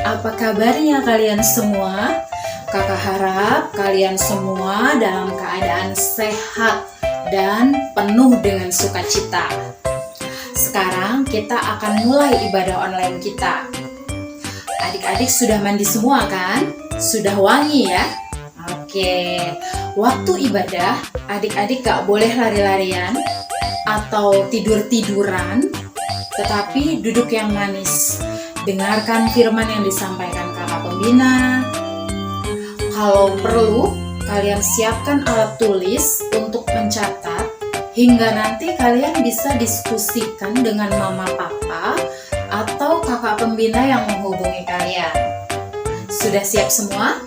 Apa kabarnya kalian semua? Kakak harap kalian semua dalam keadaan sehat dan penuh dengan sukacita. Sekarang kita akan mulai ibadah online kita. Adik-adik sudah mandi semua kan? Sudah wangi ya? Oke, waktu ibadah adik-adik gak boleh lari-larian atau tidur-tiduran, tetapi duduk yang manis. Dengarkan firman yang disampaikan kakak pembina. Kalau perlu, kalian siapkan alat tulis untuk mencatat hingga nanti kalian bisa diskusikan dengan mama papa atau kakak pembina yang menghubungi kalian. Sudah siap semua?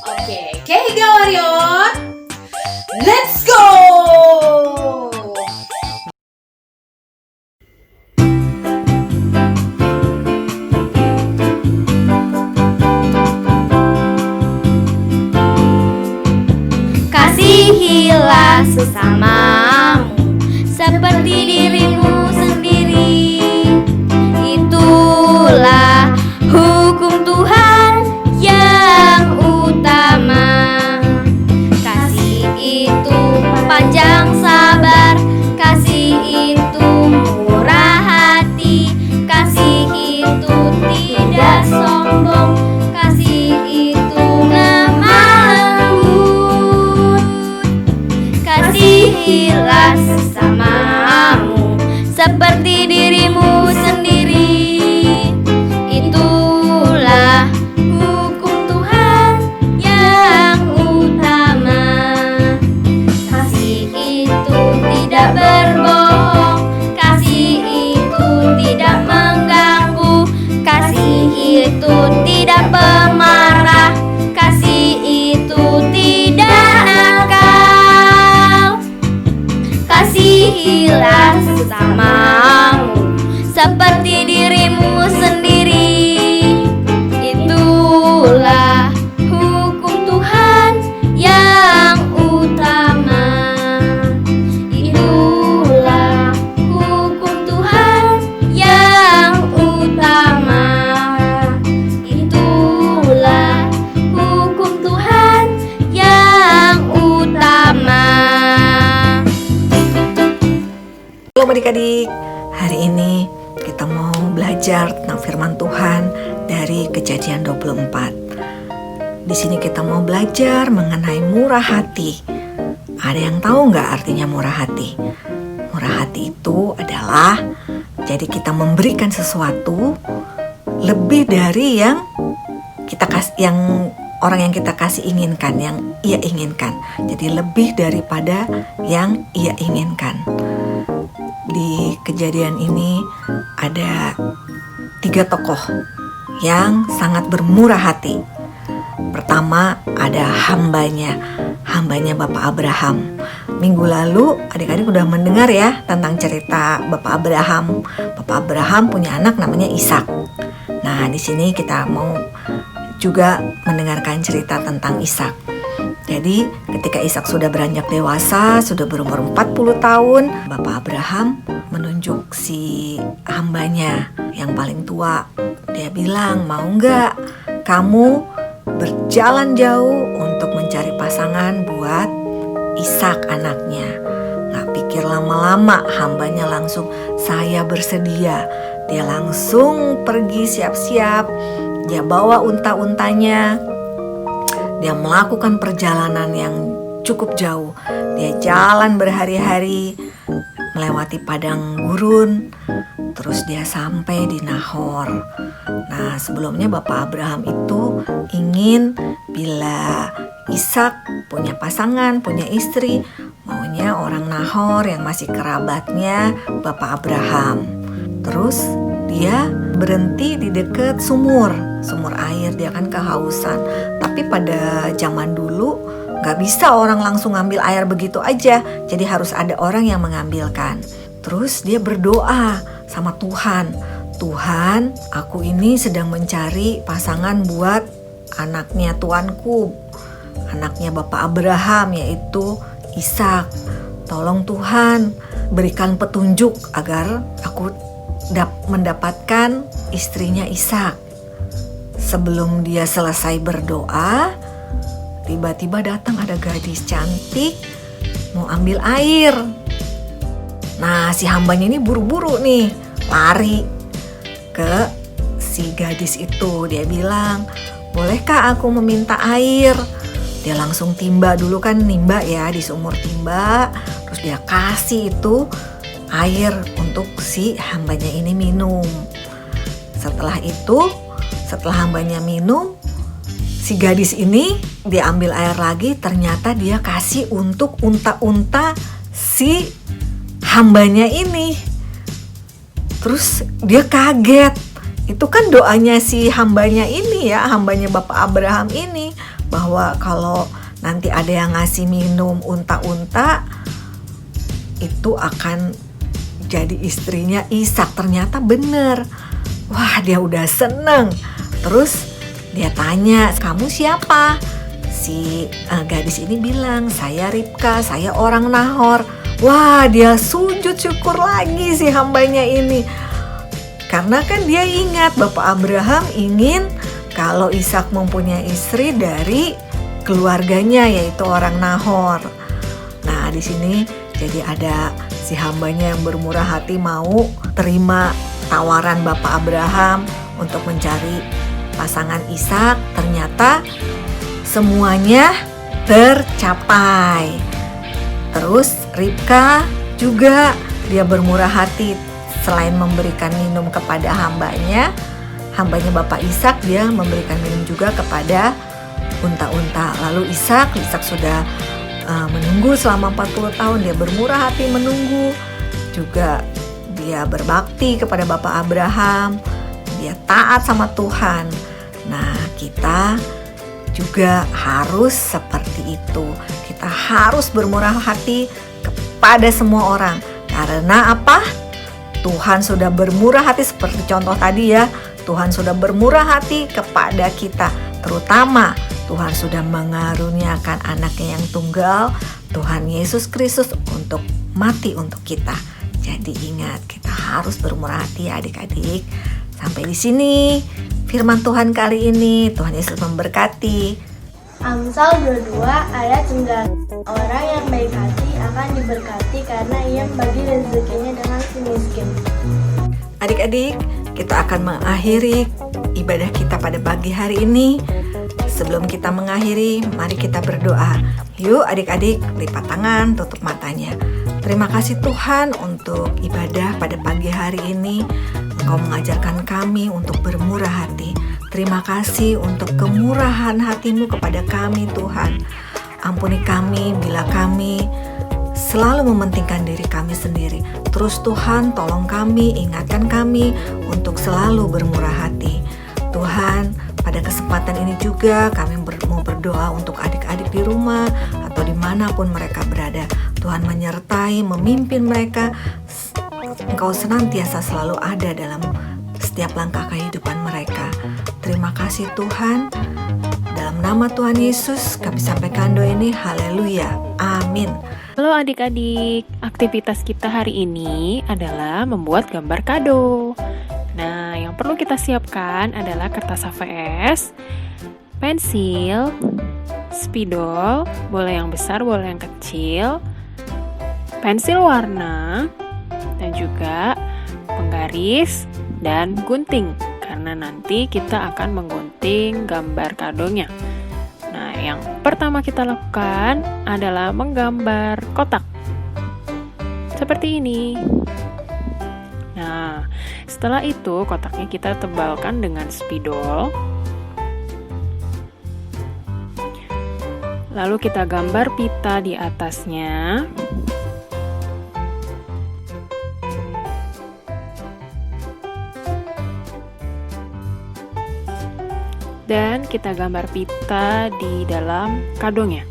Oke, Keiga Warrior, let's go! Kasihilah sesamamu seperti dirimu sendiri. Itulah hukum Tuhan yang utama. Kasih itu panjang sabar, kasih itu murah hati, kasih itu tidak sombong, kasih itu lemah lembut. Kasihilah sesamamu seperti dirimu sendiri. Itulah hukum Tuhan yang utama. Kasih itu tidak berbohong, kasih itu tidak mengganggu, kasih itu tidak pemarah, kasih itu tidak nakal. Kasihilah sesamamu seperti dirimu sendiri. Itulah hukum Tuhan yang utama. Itulah hukum Tuhan yang utama. Itulah hukum Tuhan yang utama. Halo adik-adik, hari ini kita mau belajar tentang firman Tuhan dari Kejadian 24. Di sini kita mau belajar mengenai murah hati. Ada yang tahu nggak artinya murah hati? Murah hati itu adalah jadi kita memberikan sesuatu lebih dari yang orang yang kita kasih inginkan, yang ia inginkan. Jadi lebih daripada yang ia inginkan. Di kejadian ini ada 3 tokoh yang sangat bermurah hati. Pertama ada hambanya Bapak Abraham. Minggu lalu adik-adik udah mendengar ya tentang cerita Bapak Abraham. Bapak Abraham punya anak namanya Ishak. Nah, di sini kita mau juga mendengarkan cerita tentang Ishak. Jadi ketika Ishak sudah beranjak dewasa, sudah berumur 40 tahun, Bapak Abraham menunjuk si hambanya yang paling tua. Dia bilang, mau nggak kamu berjalan jauh untuk mencari pasangan buat Ishak anaknya? Nggak pikir lama-lama, hambanya langsung, saya bersedia. Dia langsung pergi siap-siap, dia bawa unta-untanya. Dia melakukan perjalanan yang cukup jauh. Dia jalan berhari-hari, melewati padang gurun, terus dia sampai di Nahor. Nah, sebelumnya Bapak Abraham itu ingin bila Ishak punya pasangan, punya istri, maunya orang Nahor yang masih kerabatnya Bapak Abraham. Terus dia berhenti di dekat sumur air, dia kan kehausan. Tapi pada zaman dulu gak bisa orang langsung ngambil air begitu aja, jadi harus ada orang yang mengambilkan. Terus dia berdoa sama Tuhan, Tuhan, aku ini sedang mencari pasangan buat anaknya tuanku, anaknya Bapak Abraham, yaitu Ishak. Tolong Tuhan berikan petunjuk agar aku mendapatkan istrinya Ishak. sebelum dia selesai berdoa, tiba-tiba datang ada gadis cantik mau ambil air. Nah, si hambanya ini buru-buru nih, lari ke si gadis itu. Dia bilang, "Bolehkah aku meminta air?" Dia langsung timba dulu, kan nimba ya di sumur timba. Terus dia kasih itu air untuk si hambanya ini minum. Setelah itu, setelah hambanya minum, si gadis ini dia ambil air lagi. Ternyata dia kasih untuk unta-unta si hambanya ini. Terus dia kaget. Itu kan doanya si hambanya ini ya, hambanya Bapak Abraham ini, bahwa kalau nanti ada yang ngasih minum unta-unta itu akan jadi istrinya Ishak. Ternyata bener. Wah, dia udah seneng. Terus dia tanya, "Kamu siapa?" Si gadis ini bilang, "Saya Ribka, saya orang Nahor." Wah, dia sujud syukur lagi si hambanya ini. Karena kan dia ingat Bapak Abraham ingin kalau Ishak mempunyai istri dari keluarganya, yaitu orang Nahor. Nah, di sini jadi ada si hambanya yang bermurah hati mau terima tawaran Bapak Abraham untuk mencari pasangan Ishak. Ternyata semuanya tercapai. Terus Ribka juga dia bermurah hati, selain memberikan minum kepada hambanya Bapak Ishak, dia memberikan minum juga kepada unta-unta. Lalu Ishak sudah menunggu selama 40 tahun. Dia bermurah hati menunggu. Juga dia berbakti kepada Bapak Abraham. Dia taat sama Tuhan. Nah, kita juga harus seperti itu. Kita harus bermurah hati kepada semua orang. Karena apa? Tuhan sudah bermurah hati, seperti contoh tadi ya. Tuhan sudah bermurah hati kepada kita. Terutama Tuhan sudah mengaruniakan anaknya yang tunggal, Tuhan Yesus Kristus, untuk mati untuk kita. Jadi ingat, kita harus bermurah hati ya adik-adik. Sampai di sini firman Tuhan kali ini. Tuhan Yesus memberkati. Amsal 22 ayat 9. Orang yang baik hati akan diberkati karena ia membagi rezekinya dengan si miskin. Adik-adik, kita akan mengakhiri ibadah kita pada pagi hari ini. Sebelum kita mengakhiri, mari kita berdoa. Yuk adik-adik, lipat tangan, tutup matanya. Terima kasih Tuhan untuk ibadah pada pagi hari ini. Engkau mengajarkan kami untuk bermurah hati. Terima kasih untuk kemurahan hati-Mu kepada kami Tuhan. Ampuni kami bila kami selalu mementingkan diri kami sendiri. Terus Tuhan, tolong kami, ingatkan kami untuk selalu bermurah hati. Tuhan, pada kesempatan ini juga kami mau berdoa untuk adik-adik di rumah atau dimanapun mereka berada. Tuhan menyertai, memimpin mereka. Engkau senantiasa selalu ada dalam setiap langkah kehidupan mereka. Terima kasih Tuhan. Dalam nama Tuhan Yesus kami sampaikan doa ini. Haleluya. Amin. Halo adik-adik, aktivitas kita hari ini adalah membuat gambar kado. Nah, yang perlu kita siapkan adalah kertas HVS, pensil, spidol, boleh yang besar, boleh yang kecil, pensil warna, dan juga penggaris dan gunting, karena nanti kita akan menggunting gambar kadonya. Nah, yang pertama kita lakukan adalah menggambar kotak seperti ini. Nah, setelah itu kotaknya kita tebalkan dengan spidol. Lalu kita gambar pita di atasnya. Dan kita gambar pita di dalam kadonya.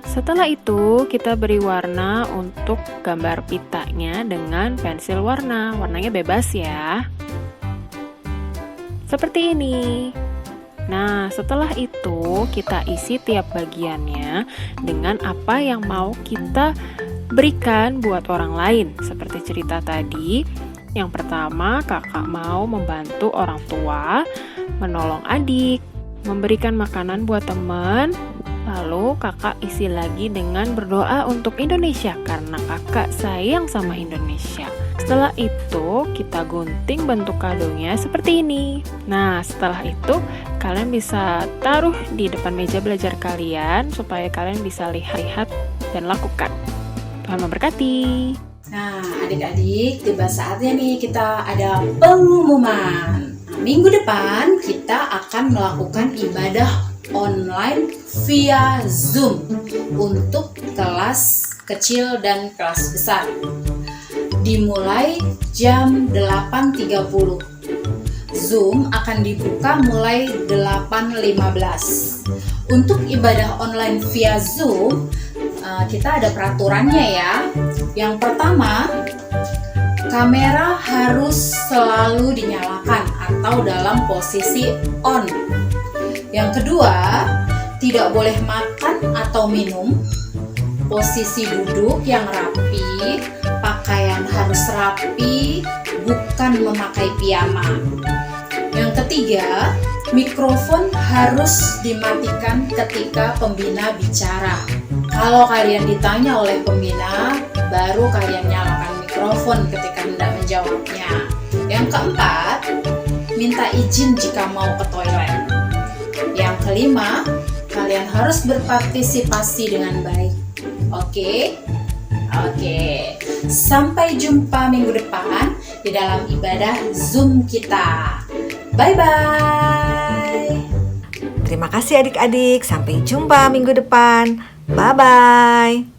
Setelah itu kita beri warna untuk gambar pitanya dengan pensil warna. Warnanya bebas ya. seperti ini. Nah, setelah itu kita isi tiap bagiannya dengan apa yang mau kita berikan buat orang lain. Seperti cerita tadi, yang pertama kakak mau membantu orang tua, menolong adik, memberikan makanan buat teman. Lalu kakak isi lagi dengan berdoa untuk Indonesia karena kakak sayang sama Indonesia. Setelah itu kita gunting bentuk kadonya seperti ini. Nah, setelah itu kalian bisa taruh di depan meja belajar kalian supaya kalian bisa lihat dan lakukan. Tuhan memberkati. Nah, adik-adik, tiba saatnya nih kita ada pengumuman. Nah, minggu depan kita akan melakukan ibadah online via Zoom untuk kelas kecil dan kelas besar. Dimulai jam 8.30. Zoom akan dibuka mulai 8.15. Untuk ibadah online via Zoom, kita ada peraturannya ya. Yang pertama, kamera harus selalu dinyalakan atau dalam posisi on. Yang kedua, tidak boleh makan atau minum. Posisi duduk yang rapi, pakaian harus rapi, bukan memakai piyama. Yang ketiga, mikrofon harus dimatikan ketika pembina bicara. Kalau kalian ditanya oleh pembina, baru kalian nyalakan mikrofon ketika hendak menjawabnya. Yang keempat, minta izin jika mau ke toilet. Yang kelima, kalian harus berpartisipasi dengan baik. Oke? Sampai jumpa minggu depan di dalam ibadah Zoom kita. Bye-bye. Terima kasih adik-adik, sampai jumpa minggu depan. Bye-bye.